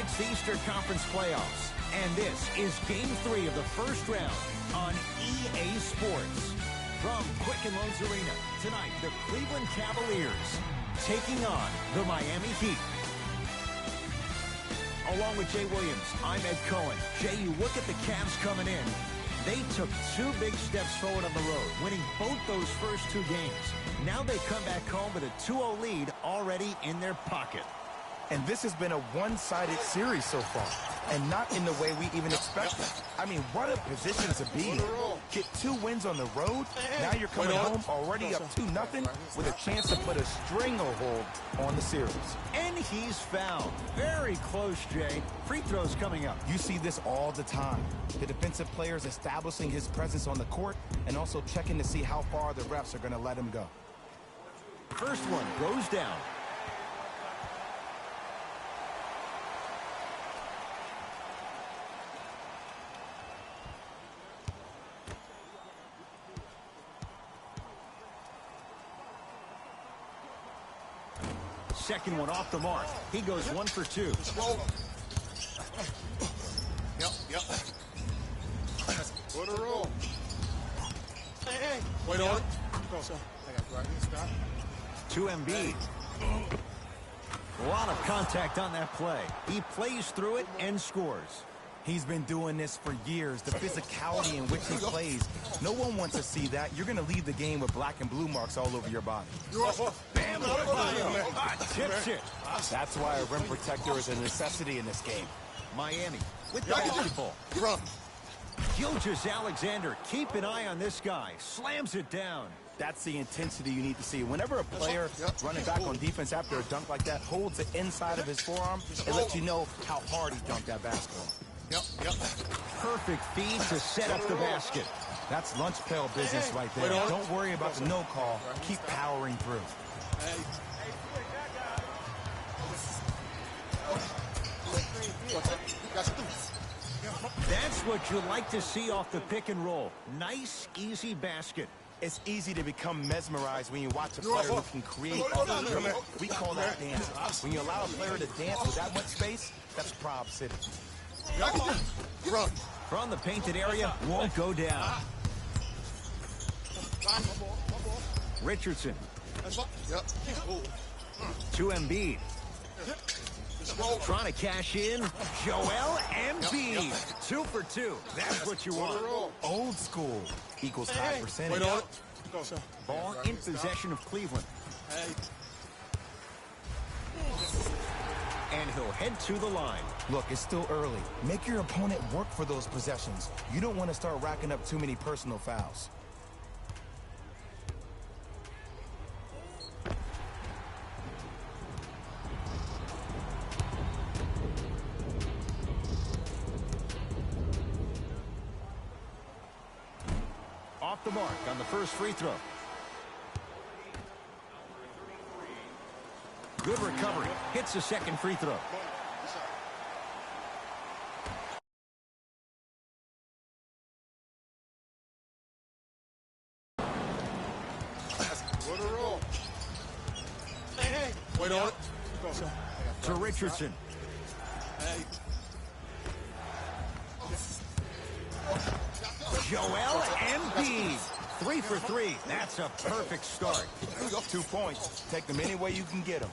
It's the Eastern Conference Playoffs, and this is Game 3 of the first round on EA Sports. From Quicken Loans Arena, tonight the Cleveland Cavaliers taking on the Miami Heat. Along with Jay Williams, I'm Ed Cohen. Jay, you look at the Cavs coming in. They took 2 big steps forward on the road, winning both those first 2 games. Now they come back home with a 2-0 lead already in their pocket. And this has been a one-sided series so far, and not in the way we even expected. I mean, what a position to be in. Get 2 wins on the road, now you're coming home already up 2-0 with a chance to put a stranglehold on the series. And he's fouled. Very close, Jay. Free throws coming up. You see this all the time. The defensive players establishing his presence on the court and also checking to see how far the refs are going to let him go. First one goes down. Second one off the mark. He goes 1 for 2. Yep. Put a roll. Hey. Wait on it. Go, sir. I got right here, stop. To Embiid. A lot of contact on that play. He plays through it and scores. He's been doing this for years. The physicality in which he plays. No one wants to see that. You're going to leave the game with black and blue marks all over your body. Bam! Tips it. That's why a rim protector is a necessity in this game. Miami with the basketball. Gilgeous-Alexander, keep an eye on this guy. Slams it down. That's the intensity you need to see. Whenever a player running back on defense after a dunk like that holds the inside of his forearm, it lets you know how hard he dunked that basketball. Perfect feed to set up the basket. That's lunch pail business right there. Don't worry about the no call. Keep powering through. That's what you like to see off the pick and roll. Nice, easy basket. It's easy to become mesmerized when you watch a player who can create off the dribble. We call that dancing. When you allow a player to dance with that much space, that's Prob City. From the painted area, won't go down. Richardson. To Embiid. Trying to cash in. Joel Embiid. 2 for 2. That's what you want. Old school equals high percentage. Ball in possession of Cleveland. And he'll head to the line. Look, it's still early. Make your opponent work for those possessions. You don't want to start racking up too many personal fouls. Off the mark on the first free throw. Good recovery. Hits the second free throw. Wait on it. To Richardson. Joel Embiid. 3 for 3. That's a perfect start. 2 points. Take them any way you can get them.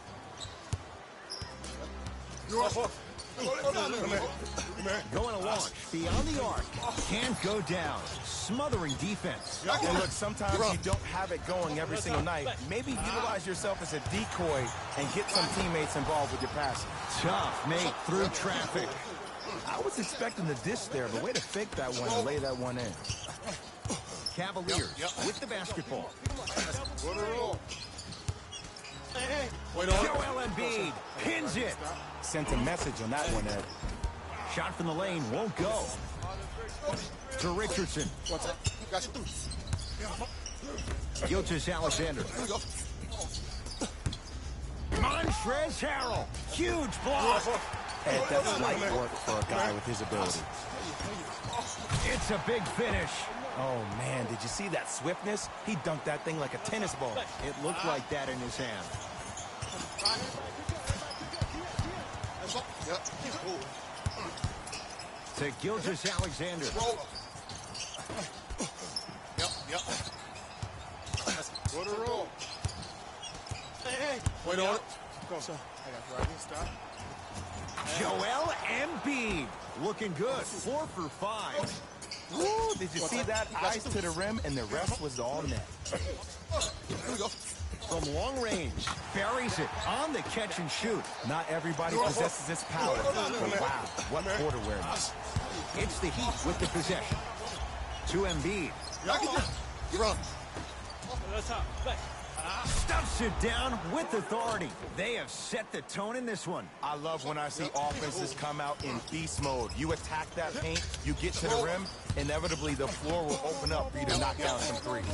Going to launch. Beyond the arc. Can't go down. Smothering defense. And look, sometimes you don't have it going every single night. Maybe utilize yourself as a decoy and get some teammates involved with your passing. Tough make through traffic. I was expecting the dish there, but way to fake that one and lay that one in. Cavaliers with the basketball. Joel Embiid pins it. Sent a message on that one, Ed. Shot from the lane won't go. To Richardson. Gilgeous-Alexander. Montrezl Harrell. Huge block. Ed, that's light work for a guy with his ability. It's a big finish. Oh, man, did you see that swiftness? He dunked that thing like a tennis ball. It looked like that in his hand. Yep. To Gilgeous-Alexander. Yep. What a roll. Hey. Wait on it. Go. I got you right here. Stop. Joel Embiid looking good. 4 for 5. Woo, did you see that? Eyes to the rim, and the rest was all net. Here we go. From long range, buries it on the catch and shoot. Not everybody possesses this power. But wow, what court awareness. It's the Heat with the possession. To Embiid. You're on. Stuffs it down with authority. They have set the tone in this one. I love when I see offenses come out in beast mode. You attack that paint, you get to the rim, inevitably the floor will open up for you to knock down some threes.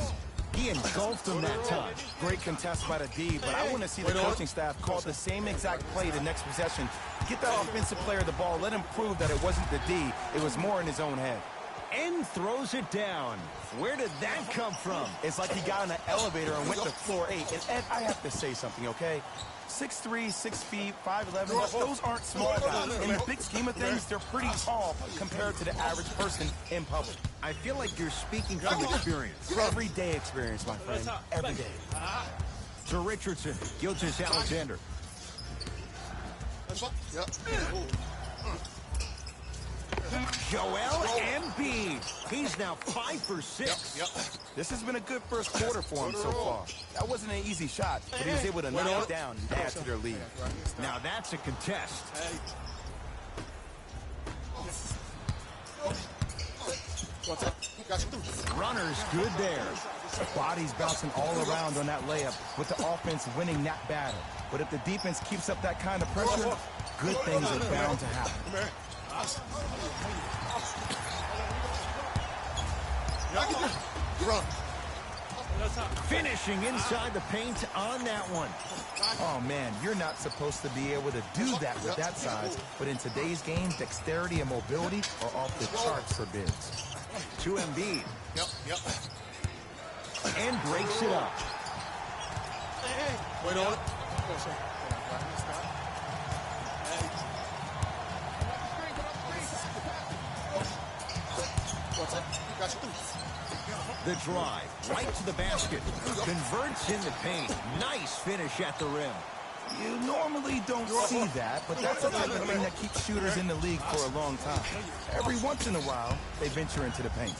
He engulfed them that time. Great contest by the D, but I want to see the coaching staff call the same exact play the next possession. Get that offensive player the ball. Let him prove that it wasn't the D. It was more in his own head. And throws it down. Where did that come from? It's like he got in an elevator and went to floor 8. And Ed, I have to say something, okay? 6'3", 6 feet, 5'11", those aren't small guys. In the big scheme of things, they're pretty tall compared to the average person in public. I feel like you're speaking from experience. Everyday experience, my friend. Every day. To Richardson, Gilgeous-Alexander. Yep. Joel Embiid. He's now 5 for 6. Yep. This has been a good first quarter for him so far. That wasn't an easy shot, but he was able to knock it down and add to their lead. Now that's a contest. What's up? Got you. Runner's good there. Bodies bouncing all around on that layup with the offense winning that battle. But if the defense keeps up that kind of pressure, good things are bound to happen. You're on. Finishing inside the paint on that one. Oh, man, you're not supposed to be able to do that with that size. But in today's game, dexterity and mobility are off the charts for bigs. To Embiid. Yep. And breaks it up. Wait on it. What's up? Got you. The drive, right to the basket. Converts in the paint. Nice finish at the rim. You normally don't see that, but that's the type of thing that keeps shooters in the league for a long time. Every once in a while, they venture into the paint.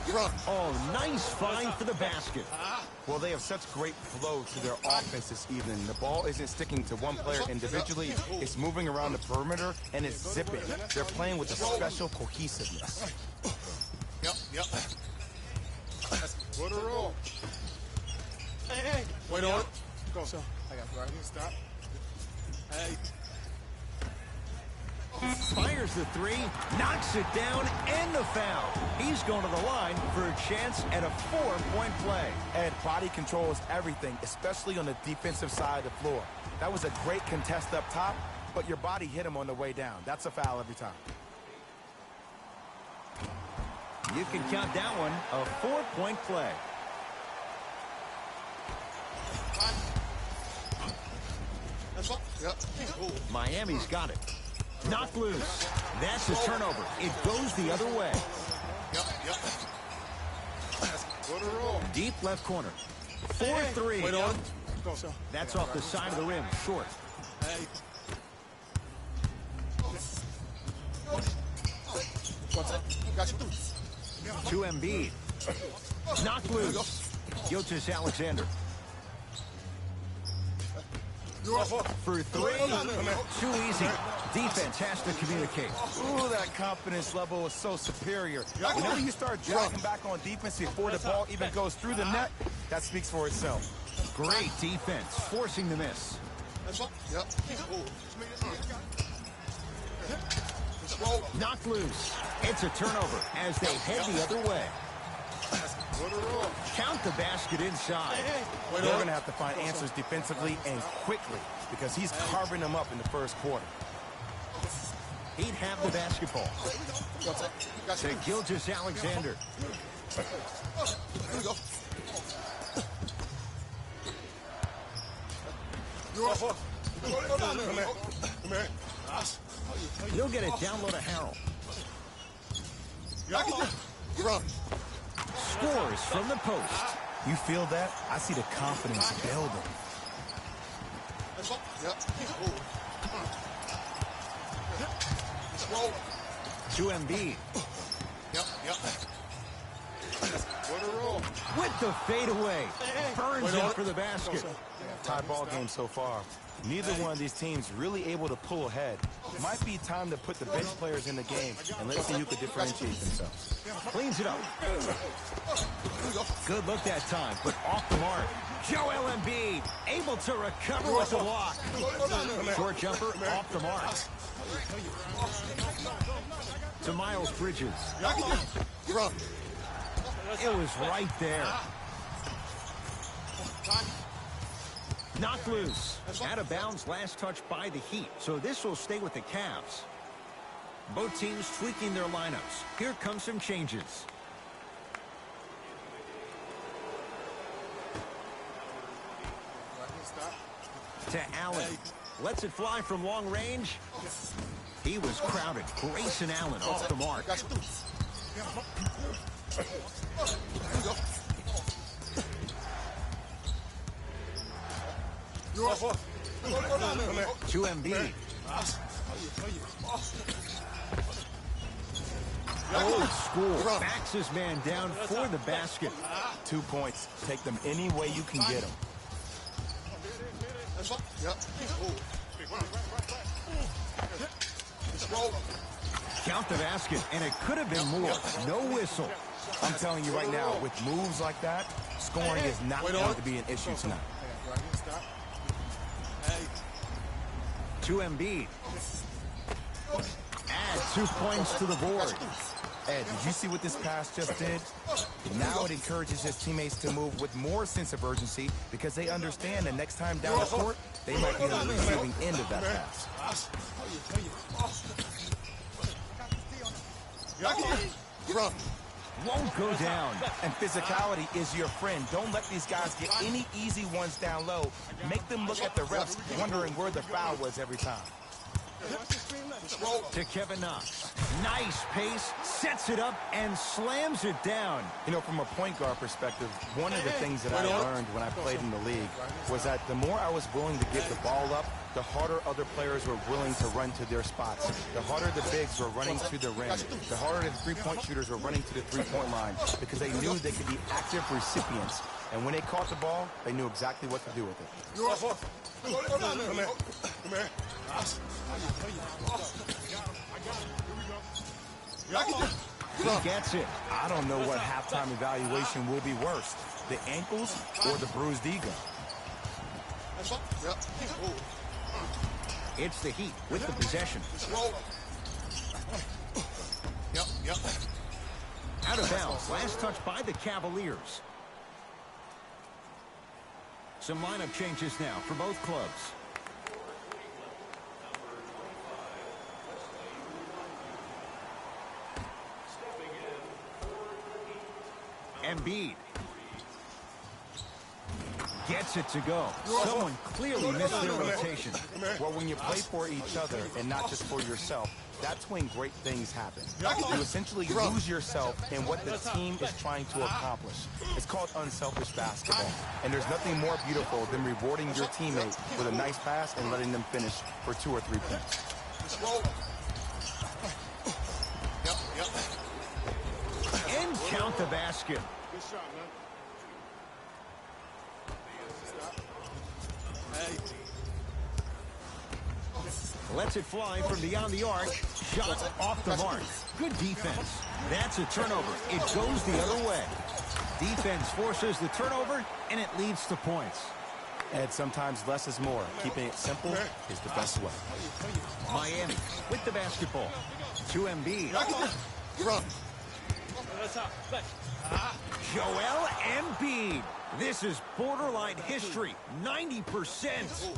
You're on. Oh, nice find for the basket. Well, they have such great flow to their offense this evening. The ball isn't sticking to one player individually. It's moving around the perimeter, and it's zipping. They're playing with a special cohesiveness. Yep. What a roll. Hey. Wait on it. Go. I got you right here. Stop. Hey. Fires the 3, knocks it down, and the foul. He's going to the line for a chance at a 4-point play. Ed, body control is everything, especially on the defensive side of the floor. That was a great contest up top, but your body hit him on the way down. That's a foul every time. You can count that one a 4-point play. Yep. Miami's got it. Knocked loose. That's a turnover. It goes the other way. Yep. What a roll. Deep left corner. 4-3. Wait on. That's off the side of the rim. Short. Hey. What's up? Got you. To Embiid. Knocked loose. Gilgeous-Alexander. For 3. Too easy. Defense has to communicate. Ooh, that confidence level is so superior. Whenever you start dragging back on defense before the ball even goes through the net, that speaks for itself. Great defense, forcing the miss. Yep. Knocked loose. It's a turnover as they head the other way. Count the basket inside. They're going to have to find answers defensively and quickly because he's carving them up in the first quarter. He'd have the basketball. To Gilgeous-Alexander. Come here. He'll get it down low to Harrell. Run. Scores from the post. You feel that? I see the confidence building. Yep. To Embiid. Yep. With the fadeaway. Burns in for the basket. Tie ball game so far. Neither one of these teams really able to pull ahead. Might be time to put the bench players in the game, and let's see who can differentiate themselves. Cleans it up. Good look that time, but off the mark. Joel Embiid able to recover with the block. Short jumper off the mark. To Miles Bridges. Run. It was right there. Knocked loose. Out of bounds, last touch by the Heat. So this will stay with the Cavs. Both teams tweaking their lineups. Here come some changes. To Allen. Lets it fly from long range. He was crowded. Grayson Allen off the mark. To Embiid. Old school. Backs his man down for the basket. 2 points. Take them any way you can get them. Count the basket, and it could have been more. No whistle. I'm telling you right now, with moves like that, scoring is not going to be an issue tonight. To Embiid. Add 2 points to the board. Ed, did you see what this pass just did? Now it encourages his teammates to move with more sense of urgency because they understand the next time down the court, they might be on the receiving end of that pass. Run. Won't go down. And physicality is your friend. Don't let these guys get any easy ones down low. Make them look at the refs, wondering where the foul was every time. To Kevin Knox. Nice pace, sets it up, and slams it down. You know, from a point guard perspective, one of the things that I learned when I played in the league was that the more I was willing to give the ball up, the harder other players were willing to run to their spots. The harder the bigs were running to the rim. The harder the three-point shooters were running to the three-point line because they knew they could be active recipients. And when they caught the ball, they knew exactly what to do with it. Come here. He gets it. I don't know what halftime evaluation will be worse, the ankles or the bruised ego. It's the Heat with the possession. Yep. Out of bounds. Last touch by the Cavaliers. Some lineup changes now for both clubs. Embiid gets it to go. Someone clearly missed their rotation. Well, when you play for each other and not just for yourself, that's when great things happen. You essentially lose yourself in what the team is trying to accomplish. It's called unselfish basketball. And there's nothing more beautiful than rewarding your teammate with a nice pass and letting them finish for 2 or 3 points. And count the basket. Good shot, man. Lets it fly from beyond the arc. Shot off the mark. Good defense. That's a turnover. It goes the other way. Defense forces the turnover, and it leads to points. And sometimes less is more. Keeping it simple is the best way. Miami with the basketball. To Embiid. Run. Joel Embiid. This is borderline history. 90%.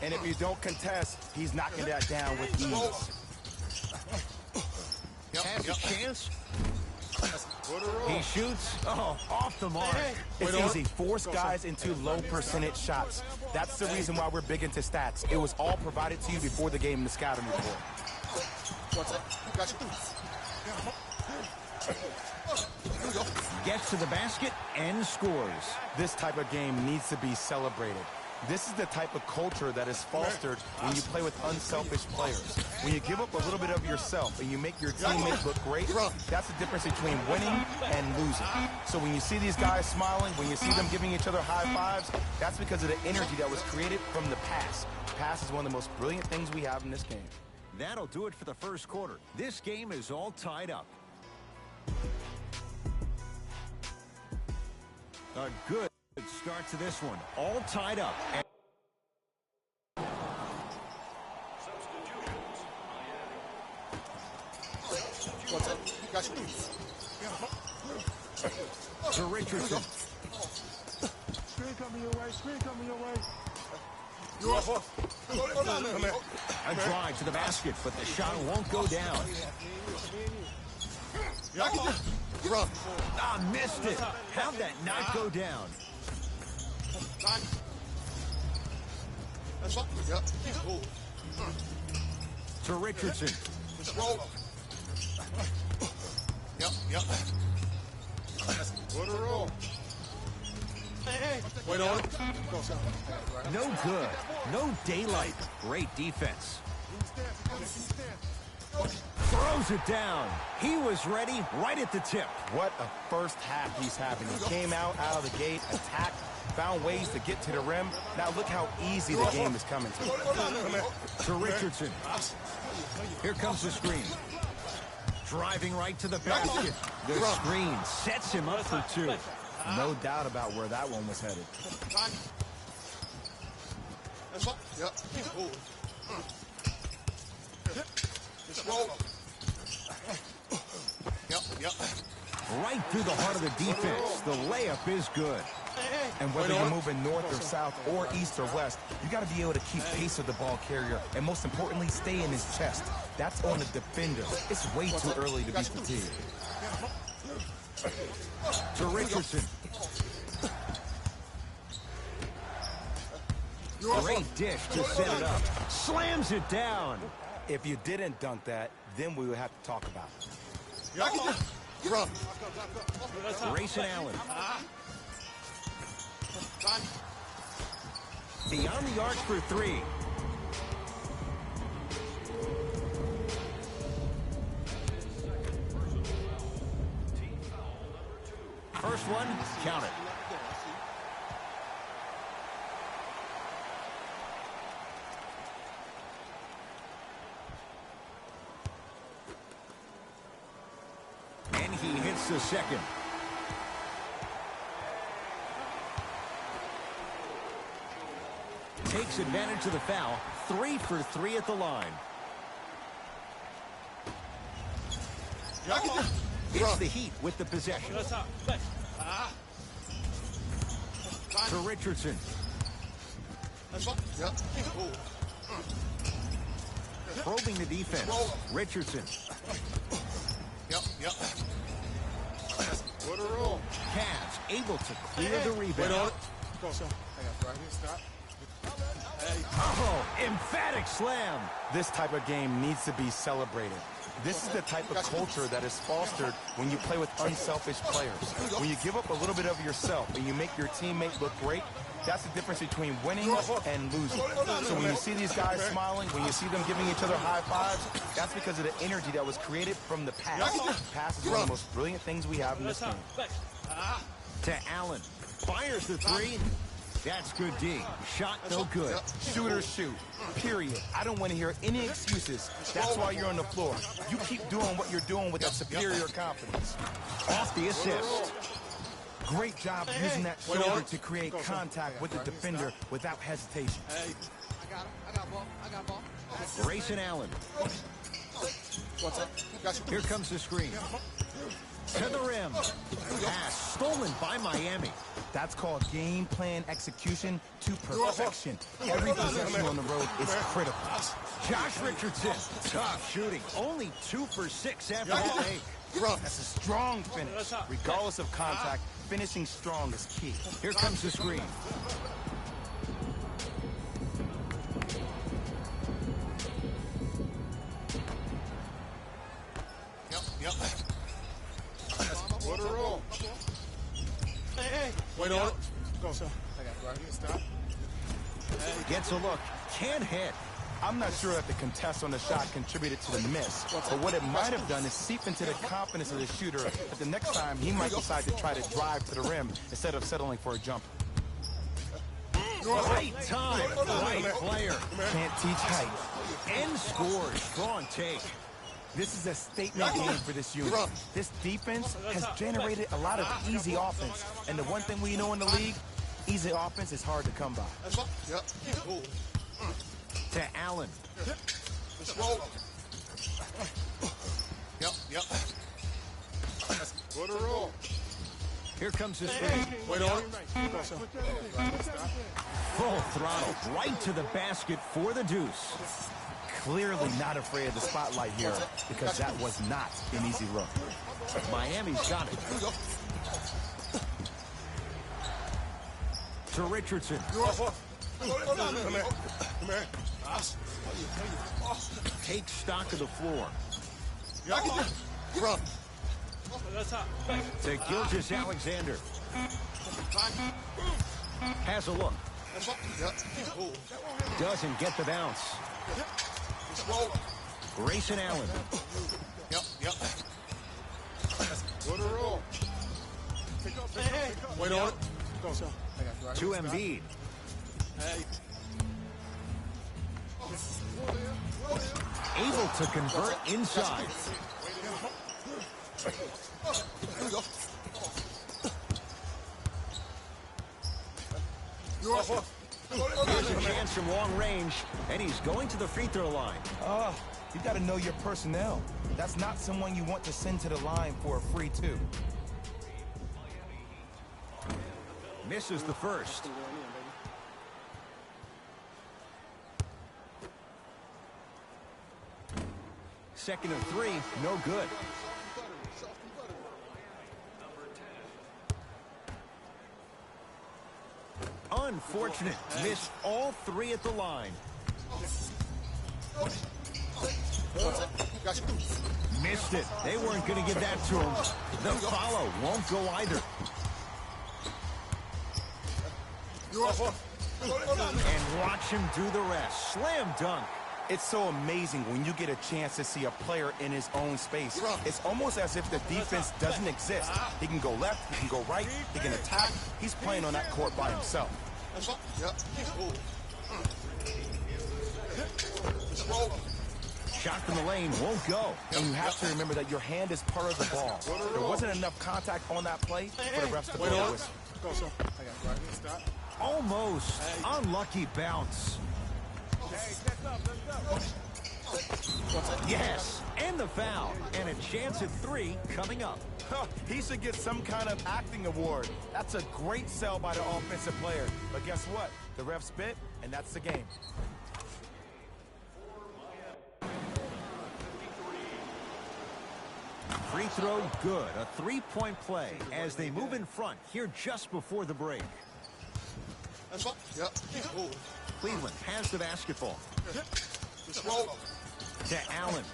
And if you don't contest, he's knocking that down with ease. Has a chance. He shoots. Oh, off the mark. It's easy. Force guys into low percentage shots. That's the reason why we're big into stats. It was all provided to you before the game in the scouting report. Gets to the basket and scores. This type of game needs to be celebrated. This is the type of culture that is fostered when you play with unselfish players. When you give up a little bit of yourself and you make your teammates look great, that's the difference between winning and losing. So when you see these guys smiling, when you see them giving each other high fives, that's because of the energy that was created from the pass. Pass is one of the most brilliant things we have in this game. That'll do it for the first quarter. This game is all tied up. A good start to this one. All tied up. To Richardson. Screen coming your way. Screen coming your way. A drive to the basket, but the shot won't go down. Ah, missed it. How'd that not go down? To Richardson. Wait on it. No good. No daylight. Great defense. Throws it down. He was ready right at the tip. What a first half he's having. He came out of the gate, attacked, found ways to get to the rim. Now look how easy the game is coming to. To Richardson. Here comes the screen. Driving right to the basket. The screen sets him up for two. No doubt about where that one was headed. Right through the heart of the defense. The layup is good. And whether you're moving north or south or east or west, you got to be able to keep pace with the ball carrier and most importantly, stay in his chest. That's on the defender. It's way too early to be fatigued. To Richardson. Great dish to set it up. Slams it down. If you didn't dunk that, then we would have to talk about it. Grayson Allen. Beyond the arc for three. First one, count it. And he hits the second. Takes advantage of the foul. 3 for 3 at the line. It's the Heat with the possession. To Richardson. Probing the defense. Richardson. Cavs able to clear the rebound. Oh, emphatic slam. This type of game needs to be celebrated. This is the type of culture that is fostered when you play with unselfish players. When you give up a little bit of yourself and you make your teammate look great, that's the difference between winning and losing. So when you see these guys smiling, when you see them giving each other high fives, that's because of the energy that was created from the pass. Pass is one of the most brilliant things we have in this game. To Allen. Fires the three. That's good D. Shot no good. Shooters shoot. Period. I don't want to hear any excuses. That's why you're on the floor. You keep doing what you're doing with that superior confidence. Off the assist. Great job using that shoulder to create contact with the defender without hesitation. I got ball. Grayson Allen. Here comes the screen. To the rim. Pass stolen by Miami. That's called game plan execution to perfection. Every possession on the road is critical. Josh Richardson. Tough shooting. Only 2 for 6 after that make. That's a strong finish. Regardless of contact, finishing strong is key. Here comes the screen. Yep. What a roll. Hey. Wait on it. Go, sir. I got it right here. Stop. Gets a look. Can't hit. I'm not sure that the contest on the shot contributed to the miss, but what it might have done is seep into the confidence of the shooter that the next time he might decide to try to drive to the rim instead of settling for a jump. Right time. Right player. Can't teach height. And scores. Strong take. This is a statement game for this unit. This defense has generated a lot of easy offense, and the one thing we know in the league, easy offense is hard to come by. Yep. To Allen. Let's roll. Yep. What a roll. Here comes the screen. Wait on it. Go, sir. Full throttle. Right to the basket for the deuce. Clearly not afraid of the spotlight here because that was not an easy run. Miami's got it. To Richardson. Come here. Take stock of the floor. To Gilgeous Alexander. Has a look. Doesn't get the bounce. Grayson Allen. Yep. What a roll. Wait on it. Go, sir. I got it right To here. Embiid. Able to convert inside. Here's a chance from long range, and he's going to the free throw line. You got to know your personnel. That's not someone you want to send to the line for a free two. Misses the first. Second and 3, no good. Unfortunate. Missed all 3 at the line. Missed it. They weren't going to give that to him. The follow won't go either. And watch him do the rest. Slam dunk. It's so amazing when you get a chance to see a player in his own space. It's almost as if the defense doesn't exist. He can go left, he can go right, he can attack. He's playing on that court by himself. Shot from the lane won't go. And you have to remember that your hand is part of the ball. There wasn't enough contact on that play for the refs to blow the whistle. Go, sir. I got it right here. Stop. Almost. Unlucky bounce. Yes, and the foul. And a chance at 3 coming up. He should get some kind of acting award. That's a great sell by the offensive player. But guess what? The ref spit, and that's the game. Free throw good. A 3-point play as they move in front here just before the break. Cleveland has the basketball. To Allen.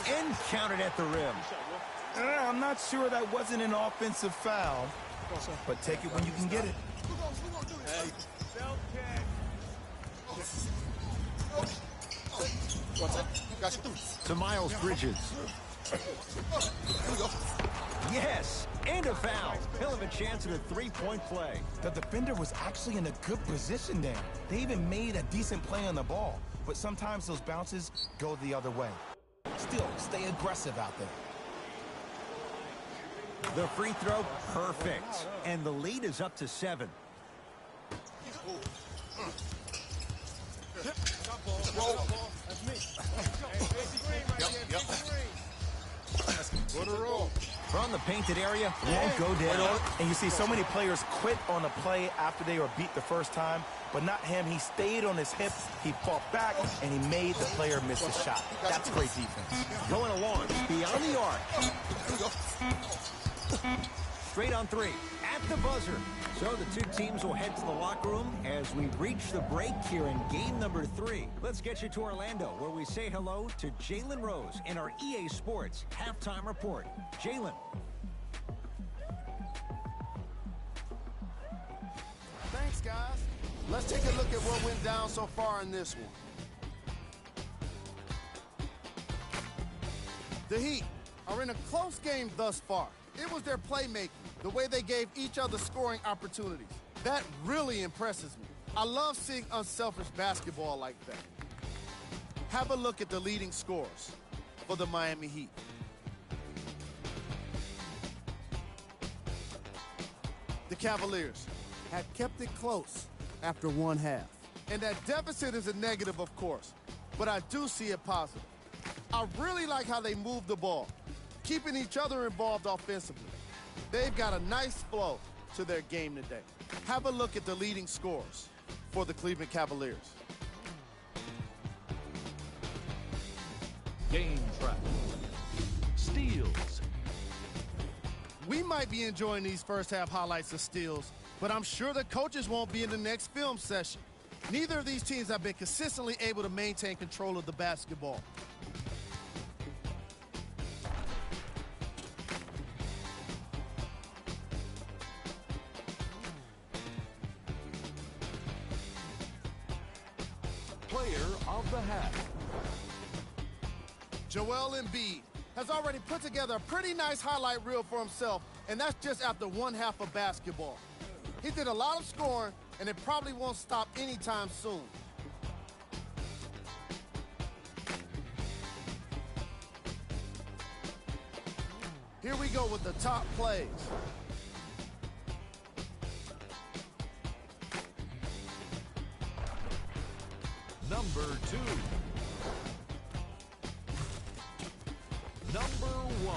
And counted at the rim. I'm not sure that wasn't an offensive foul, but take it when you can get it. To Miles Bridges. Yes, and a foul. He'll have a chance at a 3-point play. The defender was actually in a good position there. They even made a decent play on the ball, but sometimes those bounces go the other way. Still, stay aggressive out there. The free throw, perfect. And the lead is up to 7. What a roll. From the painted area, won't go down. And you see so many players quit on a play after they were beat the first time, but not him. He stayed on his hip, he fought back, and he made the player miss the shot. That's great defense. Going along, beyond the arc. Straight on three, at the buzzer. So the two teams will head to the locker room as we reach the break here in game number 3. Let's get you to Orlando, where we say hello to Jalen Rose in our EA Sports Halftime Report. Jalen. Thanks, guys. Let's take a look at what went down so far in this one. The Heat are in a close game thus far. It was their playmaking, the way they gave each other scoring opportunities. That really impresses me. I love seeing unselfish basketball like that. Have a look at the leading scorers for the Miami Heat. The Cavaliers have kept it close after one half. And that deficit is a negative, of course, but I do see it positive. I really like how they move the ball, keeping each other involved offensively. They've got a nice flow to their game today. Have a look at the leading scorers for the Cleveland Cavaliers. Game trap. Steals. We might be enjoying these first half highlights of steals, but I'm sure the coaches won't be in the next film session. Neither of these teams have been consistently able to maintain control of the basketball. Player of the half. Joel Embiid has already put together a pretty nice highlight reel for himself, and that's just after one half of basketball. He did a lot of scoring, and it probably won't stop anytime soon. Here we go with the top plays. Number 2. Number 1.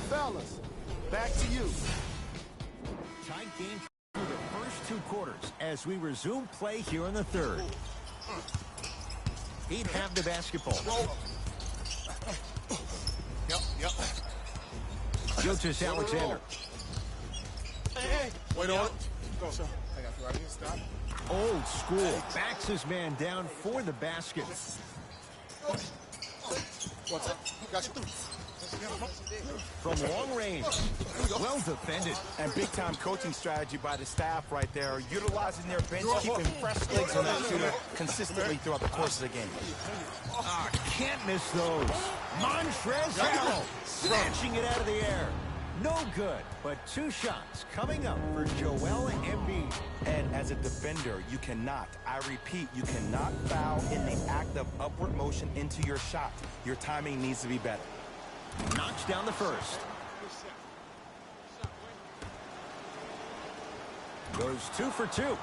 Fellas, back to you. Tight game through the first 2 quarters as we resume play here in the third. He'd have the basketball. Yep. Gilgeous Alexander. Hey. Wait on it. Go, sir. I got you right here. Stop. Old school. Backs his man down for the basket. What's up? Got you. From long range. Well defended. And big-time coaching strategy by the staff right there, utilizing their bench, keeping fresh legs on that shooter consistently throughout the course of the game. Can't miss those. Montrezl Harrell snatching it out of the air. No good, but 2 shots coming up for Joel Embiid. And as a defender, you cannot, I repeat, you cannot foul in the act of upward motion into your shot. Your timing needs to be better. Knocks down the first. Goes 2 for 2.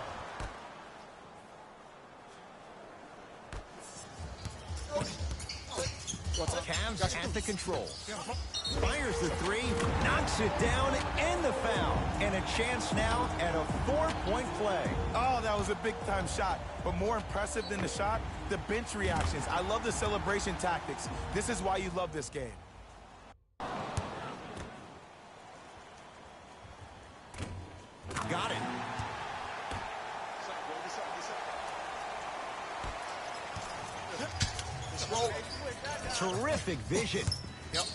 Cavs at the controls. Fires the 3, knocks it down, and the foul. And a chance now at a 4-point play. Oh, that was a big-time shot. But more impressive than the shot, the bench reactions. I love the celebration tactics. This is why you love this game. Got it. Terrific vision. Yep.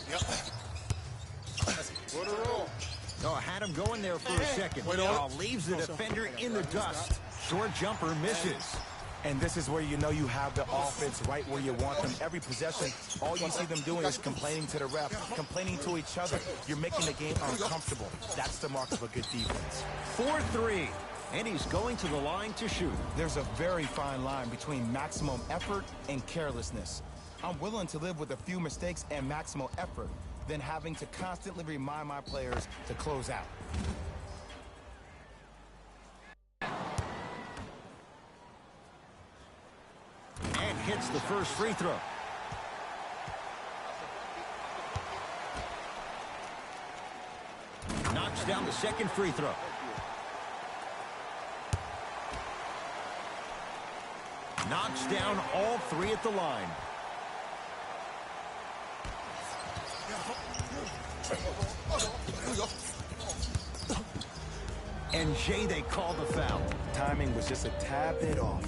What a roll. Oh, had him going there for a second. Leaves the defender in the dust. Short jumper misses. And this is where you know you have the offense right where you want them. Every possession, all you see them doing is complaining to the ref, complaining to each other. You're making the game uncomfortable. That's the mark of a good defense. 4-3. And he's going to the line to shoot. There's a very fine line between maximum effort and carelessness. I'm willing to live with a few mistakes and maximal effort than having to constantly remind my players to close out. hits the first free throw. Knocks down the second free throw. Knocks down all three at the line. And Jay, they called the foul. Timing was just a tad bit off.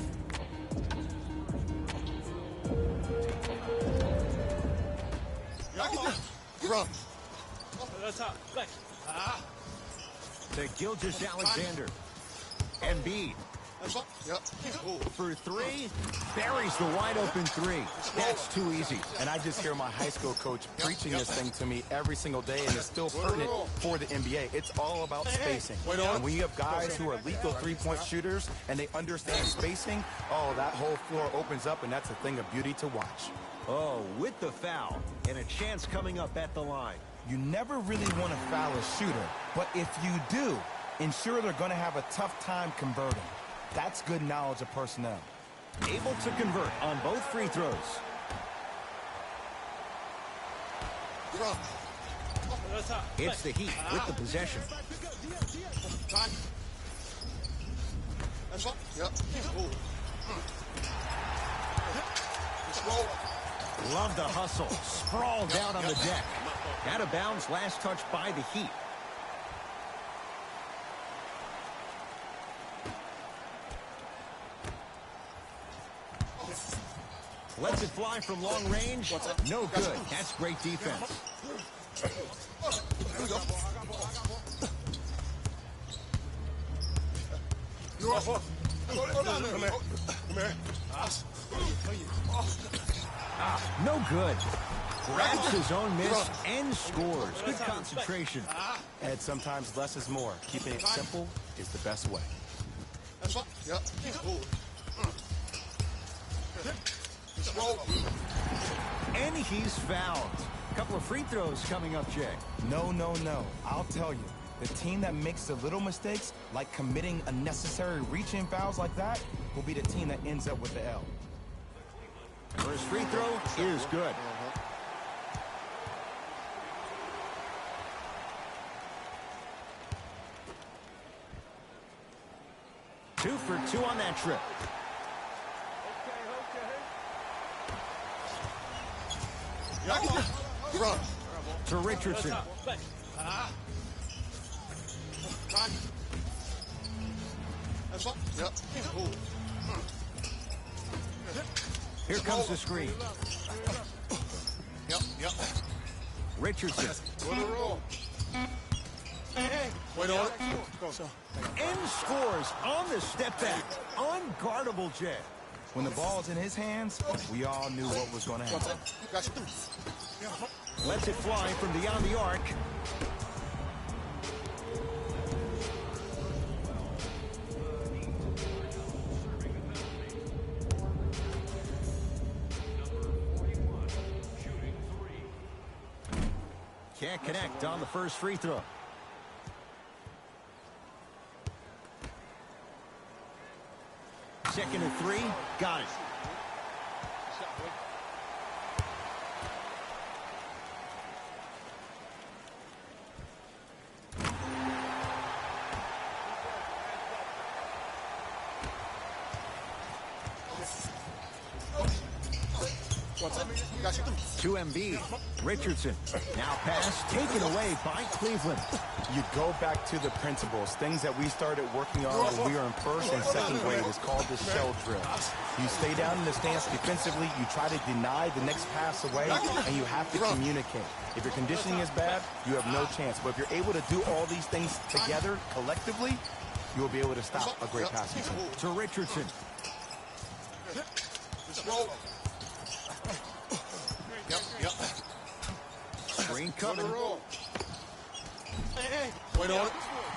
To Gilgeous-Alexander. Embiid. For three, buries the wide-open three. That's too easy. And I just hear my high school coach preaching this thing to me every single day, and it's still pertinent for the NBA. It's all about spacing. And when you have guys who are lethal three-point shooters and they understand spacing, oh, that whole floor opens up, and that's a thing of beauty to watch. Oh, with the foul, and a chance coming up at the line. You never really want to foul a shooter, but if you do, ensure they're going to have a tough time converting. That's good knowledge of personnel. Able to convert on both free throws. It's the Heat with the possession. Love the hustle. Sprawled out on the deck. Out of bounds, last touch by the Heat. Lets it fly from long range. No good. That's great defense. No good. Grabs his own miss and scores. Good concentration. And sometimes less is more. Keeping it simple is the best way. And he's fouled. A couple of free throws coming up, Jay. No, no, no. I'll tell you. The team that makes the little mistakes, like committing unnecessary reach-in fouls like that, will be the team that ends up with the L. First free throw is good. Two for two on that trip. To Richardson. Here comes the screen. Richardson. And scores on the step back. Unguardable, Jay. When the ball's in his hands, we all knew what was going to happen. Lets it fly from beyond the arc. Can't connect on the first free throw. Second and three. Got it. To Embiid. Richardson. Now pass taken away by Cleveland. You go back to the principles, things that we started working on when we were in first and second grade. It's called the shell drill. You stay down in the stance defensively, you try to deny the next pass away, and you have to communicate. If your conditioning is bad, you have no chance. But if you're able to do all these things together, collectively, you will be able to stop a great passing team. To Richardson. Screen coming.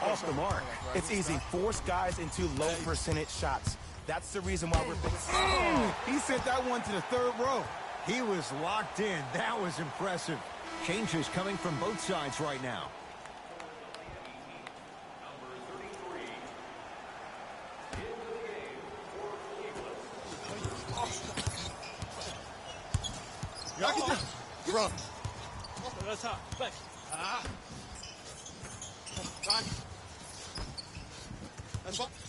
Off the mark. It's easy. Force guys into low percentage shots. That's the reason why we're... He sent that one to the third row. He was locked in. That was impressive. Changes coming from both sides right now. Run. That's hot. Back.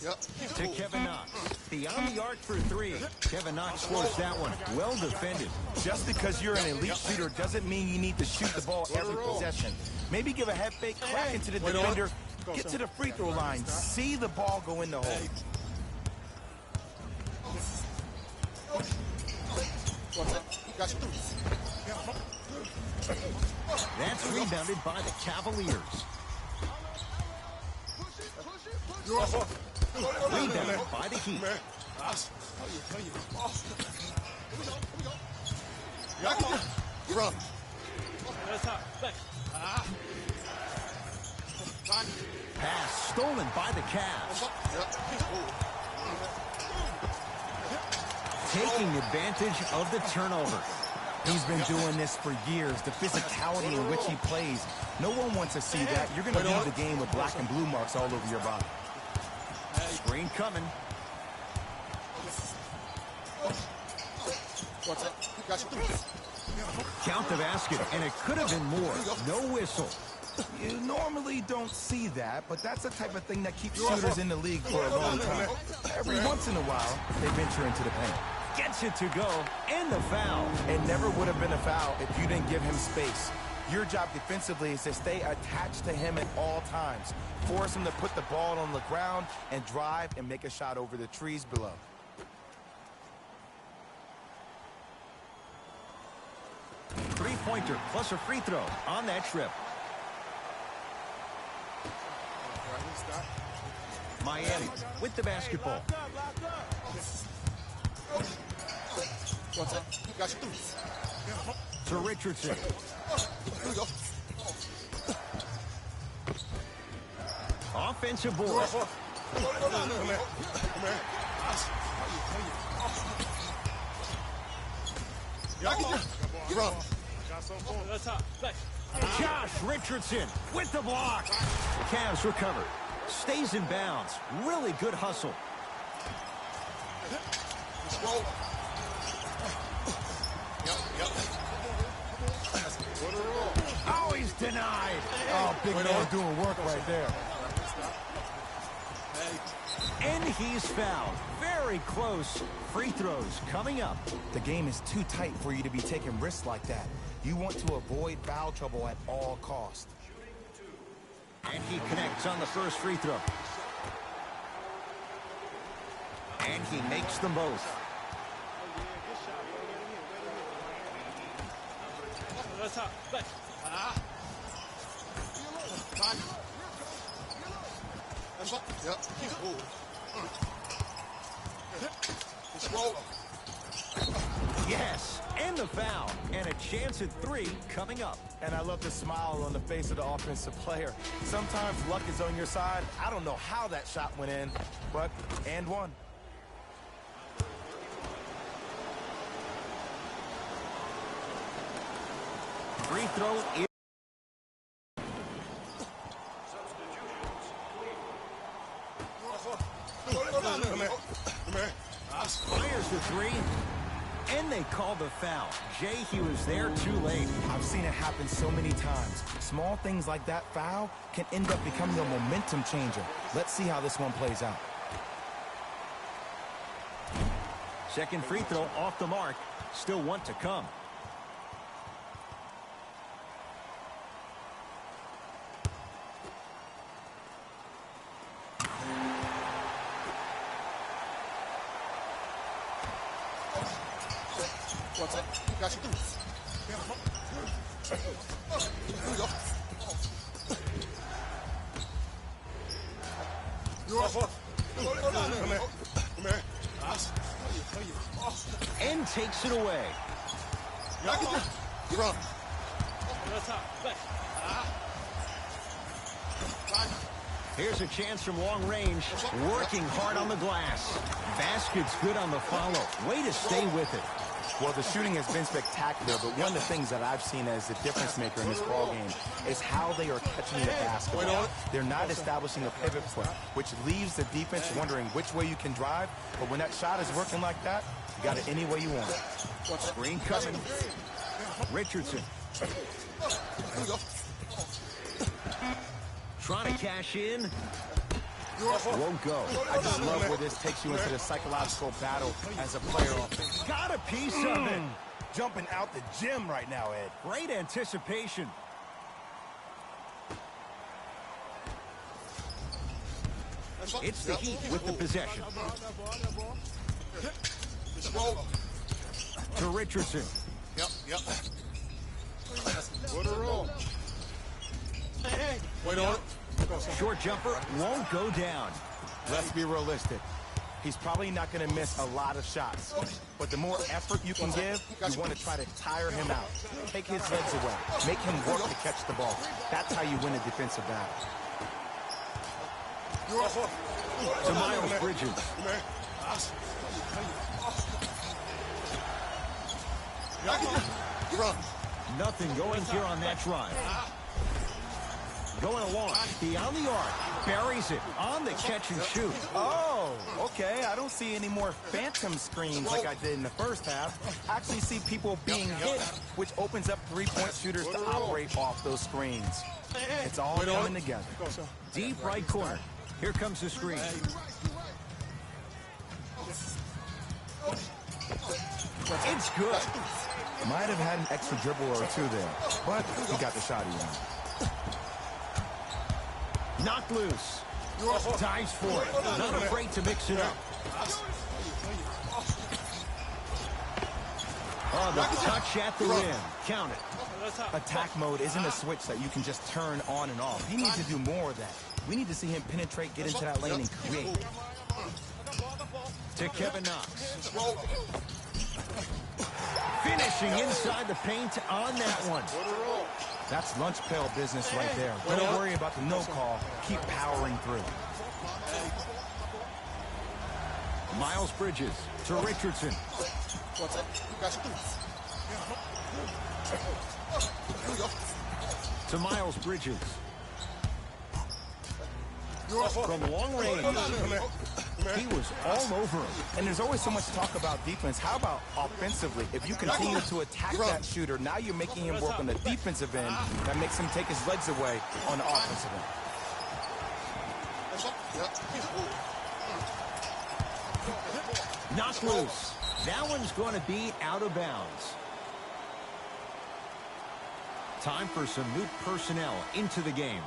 Yep. To Kevin Knox. Beyond the arc for three. Kevin Knox scores that one. Well defended. Just because you're an elite shooter doesn't mean you need to shoot the ball every possession. Maybe give a head fake, crack into the defender, get to the free throw line, see the ball go in the hole. That's rebounded by the Cavaliers. Rebounded by the Heat. Run. Pass stolen by the Cavs. Taking advantage of the turnover. He's been doing this for years. The physicality in which he plays. No one wants to see that. You're going to leave the game with black and blue marks all over your body. Screen coming. Count the basket, and it could have been more. No whistle. You normally don't see that, but that's the type of thing that keeps shooters in the league for a long time. Every once in a while, they venture into the paint. Gets it to go, and the foul. It never would have been a foul if you didn't give him space. Your job defensively is to stay attached to him at all times. Force him to put the ball on the ground and drive and make a shot over the trees below. Three-pointer plus a free throw on that trip. Miami with the basketball. To Richardson. Offensive board. Josh Richardson with the block. Cavs recover. Stays in bounds. Really good hustle. Oh, he's denied. Oh, big man doing work right there. And he's fouled. Very close. Free throws coming up. The game is too tight for you to be taking risks like that. You want to avoid foul trouble at all costs. And he connects on the first free throw. And he makes them both. Yes, and the foul, and a chance at three coming up. And I love the smile on the face of the offensive player. Sometimes luck is on your side. I don't know how that shot went in, but and one. Free throw is fires the three, and they call the foul. Jay, he was there too late. I've seen it happen so many times. Small things like that foul can end up becoming a momentum changer. Let's see how this one plays out. Second free throw off the mark. Still one to come. What's up? Got you. And takes it away. Run. Here's a chance from long range. Working hard on the glass. Basket's good on the follow. Way to stay with it. Well, the shooting has been spectacular, but one of the things that I've seen as the difference maker in this ballgame is how they are catching the basketball. They're not establishing a pivot foot, which leaves the defense wondering which way you can drive, but when that shot is working like that, you got it any way you want it. Screen coming. Richardson. Trying to cash in. Won't go. I just love where this takes you into the psychological battle as a player. Got a piece of it. Jumping out the gym right now, Ed. Great anticipation. It's the Heat with the possession. To Richardson. Yep. Put her on. Hey. Wait on it. Short jumper won't go down. Let's be realistic. He's probably not going to miss a lot of shots. But the more effort you can give, you want to try to tire him out. Take his legs away. Make him work to catch the ball. That's how you win a defensive battle. To Miles Bridges. Nothing going here on that drive. Going along, beyond the arc, buries it on the catch and shoot. Oh, okay. I don't see any more phantom screens like I did in the first half. I actually see people being hit, which opens up three-point shooters to operate off those screens. It's all coming together. Deep right corner. Here comes the screen. It's good. Might have had an extra dribble or two there, but he got the shot in. Knocked loose. Dives for it. Not afraid to mix it up. Oh, the touch at the rim. Count it. Attack mode isn't a switch that you can just turn on and off. He needs to do more of that. We need to see him penetrate, get into that lane, and create. To Kevin Knox. Finishing inside the paint on that one. That's lunch pail business right there. Don't worry about the no call. Keep powering through. Miles Bridges to Richardson. To Miles Bridges. From long range, he was all over him. And there's always so much talk about defense. How about offensively? If you continue to attack that shooter, now you're making him work on the defensive end. That makes him take his legs away on the offensive end. Knocked loose. That one's going to be out of bounds. Time for some new personnel into the game.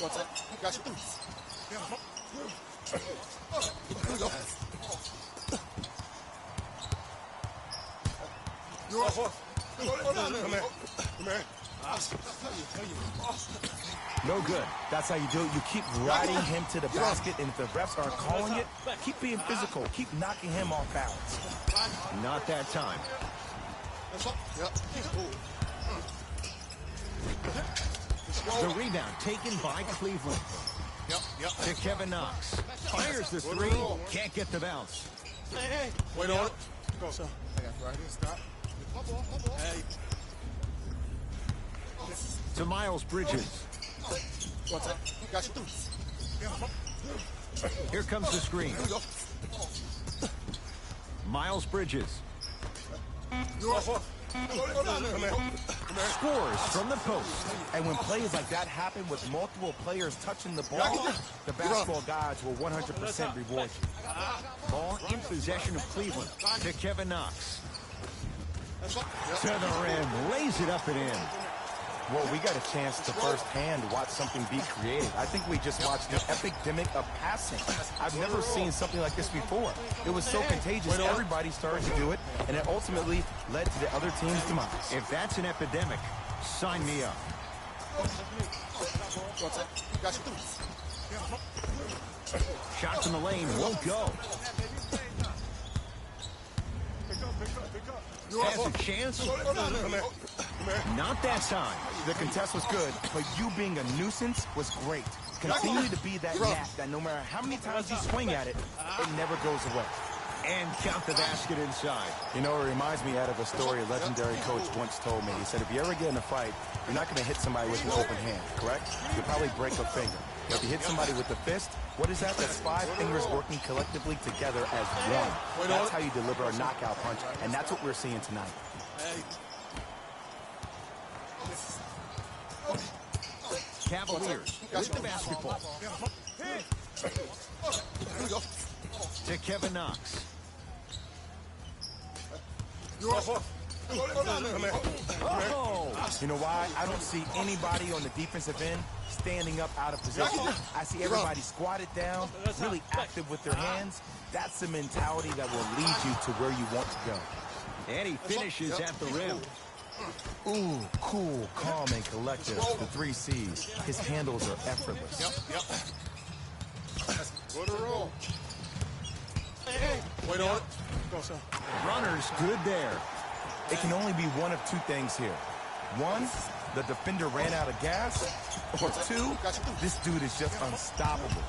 What's that? Got No good. That's how you do it. You keep riding him to the basket, and if the refs aren't calling it, keep being physical. Keep knocking him off balance. Not that time. The rebound taken by Cleveland. To Kevin Knox. Fires the three. Can't get the bounce. Wait on it. Go, sir. I got right here. Stop. Hey. To Miles Bridges. What's that? Got you. Here comes the screen. Miles Bridges. Scores from the post. And when plays like that happen with multiple players touching the ball, the basketball gods will 100% reward you. Ball in possession of Cleveland. To Kevin Knox. To the rim. Lays it up and in. Well, we got a chance to firsthand watch something be created. I think we just watched an epidemic of passing. I've never seen something like this before. It was so contagious, everybody started to do it, and it ultimately led to the other team's demise. If that's an epidemic, sign me up. Shot from the lane won't go. Has a chance. Not that time. The contest was good, but you being a nuisance was great. Continue to be that gnat that no matter how many times you swing at it, it never goes away. And count the basket inside. You know, it reminds me out of a story a legendary coach once told me. He said, if you ever get in a fight, you're not going to hit somebody with an open hand, correct? You'll probably break a finger. If you hit somebody with the fist, what is that? That's 5 fingers working collectively together as one. That's how you deliver a knockout punch, and that's what we're seeing tonight. Cavaliers with the basketball. To Kevin Knox. Oh! You know why? I don't see anybody on the defensive end standing up out of position. I see everybody squatted down, really active with their hands. That's the mentality that will lead you to where you want to go. And he finishes at the rim. Ooh, cool, calm, and collective. The 3 C's. His handles are effortless. What a roll. Wait on it. Go, son. Runner's good there. It can only be one of 2 things here. 1, the defender ran out of gas. Or 2, this dude is just unstoppable.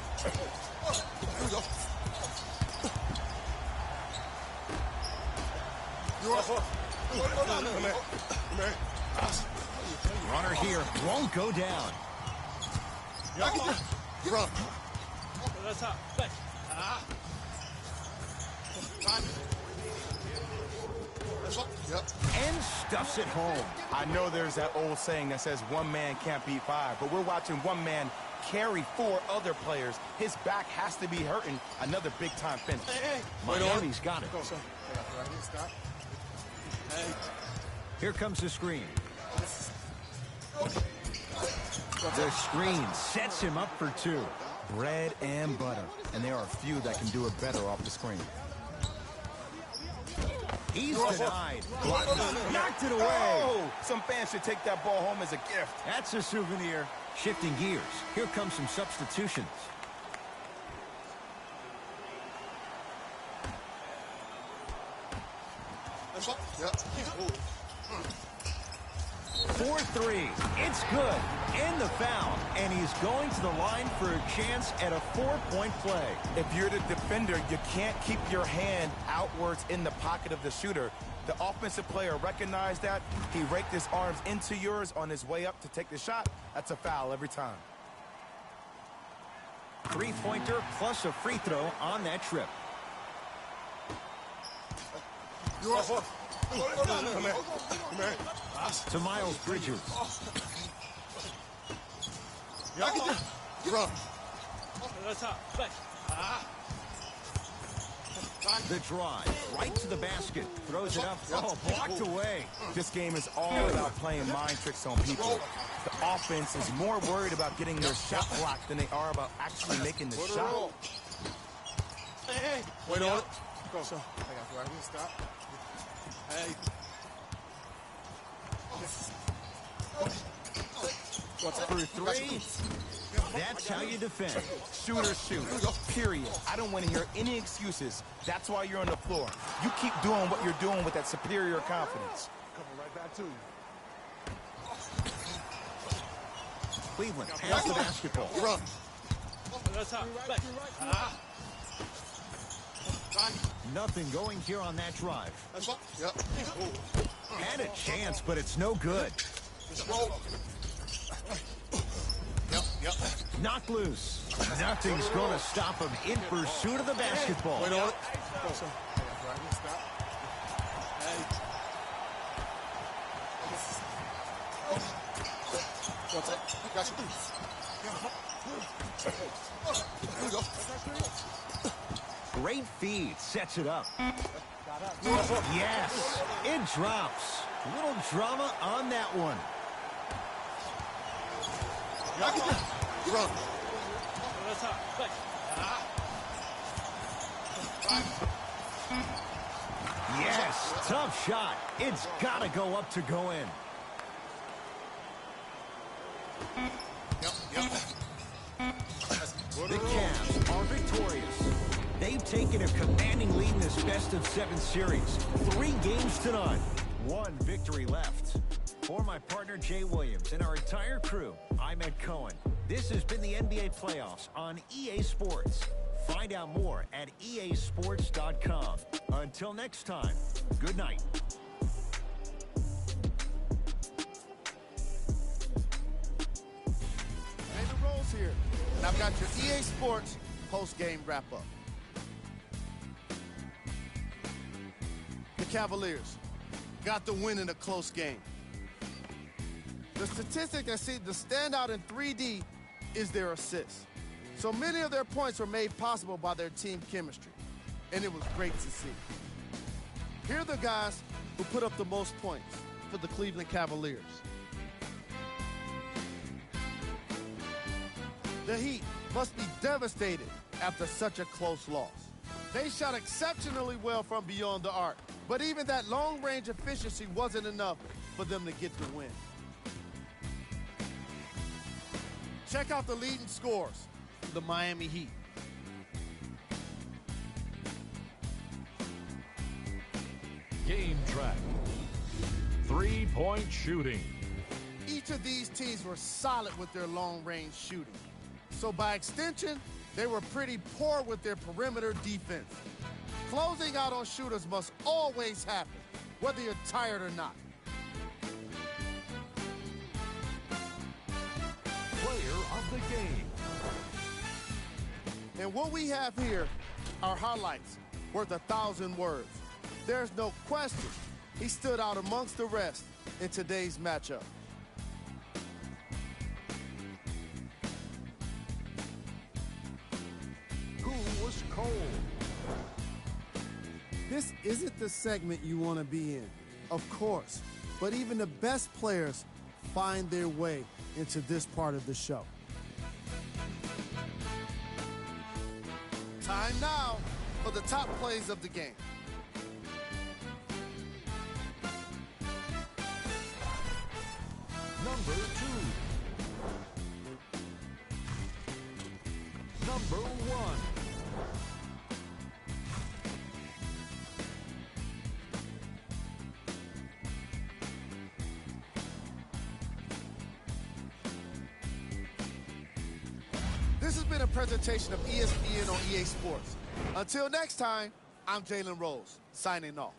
Runner here won't go down. And stuffs it home. I know there's that old saying that says 1 man can't beat 5, but we're watching 1 man carry 4 other players. His back has to be hurting. Another big-time finish. Miami's got it. Go, son. Right here, stop. Here comes the screen. The screen sets him up for 2. Bread and butter, and there are few that can do it better off the screen. He's denied. Knocked it away. Oh, some fans should take that ball home as a gift. That's a souvenir. Shifting gears. Here comes some substitutions. Yep. 4-3. It's good. And the foul. And he's going to the line for a chance at a 4-point play. If you're the defender, you can't keep your hand outwards in the pocket of the shooter. The offensive player recognized that. He raked his arms into yours on his way up to take the shot. That's a foul every time. 3-pointer plus a free throw on that trip. To Miles Bridges. The drive, right to the basket. Throws it up. Oh, blocked away. This game is all about playing mind tricks on people. The offense is more worried about getting their shot blocked than they are about actually making the shot. Wait on it. Go, son. I got you right here. Stop. Hey. For 3, that's how you defend. Shooters shoot, period. I don't want to hear any excuses. That's why you're on the floor. You keep doing what you're doing with that superior confidence. Coming right back to you. Cleveland has the basketball. Run. Nothing going here on that drive. Yep. Had a chance, but it's no good. Yep. Knocked loose. Nothing's going to stop him in pursuit of the basketball. Wait on it. Go, son. I got you right here. Stop. Hey. What's up? Got you. Here we go. Great feed. Sets it up. Yes. It drops. Little drama on that one. Run. Yes. Tough shot. It's got to go up to go in. Yep. The Cavs are victorious. They've taken a commanding lead in this best-of-7 series. 3 games to none. 1 victory left. For my partner, Jay Williams, and our entire crew, I'm Ed Cohen. This has been the NBA Playoffs on EA Sports. Find out more at easports.com. Until next time, good night. David Rose here. And I've got your EA Sports post-game wrap-up. The Cavaliers got the win in a close game. The statistic that seemed to stand out in 3D is their assists. So many of their points were made possible by their team chemistry, and it was great to see. Here are the guys who put up the most points for the Cleveland Cavaliers. The Heat must be devastated after such a close loss. They shot exceptionally well from beyond the arc, but even that long-range efficiency wasn't enough for them to get the win. Check out the leading scores for the Miami Heat. Game track. 3-point shooting. Each of these teams were solid with their long-range shooting. So by extension, they were pretty poor with their perimeter defense. Closing out on shooters must always happen, whether you're tired or not. Player of the game. And what we have here are highlights worth 1,000 words. There's no question he stood out amongst the rest in today's matchup. Who was cold? This isn't the segment you want to be in, of course, but even the best players find their way into this part of the show. Time now for the top plays of the game. Number 2. Number 1. This has been a presentation of ESPN on EA Sports. Until next time, I'm Jalen Rose, signing off.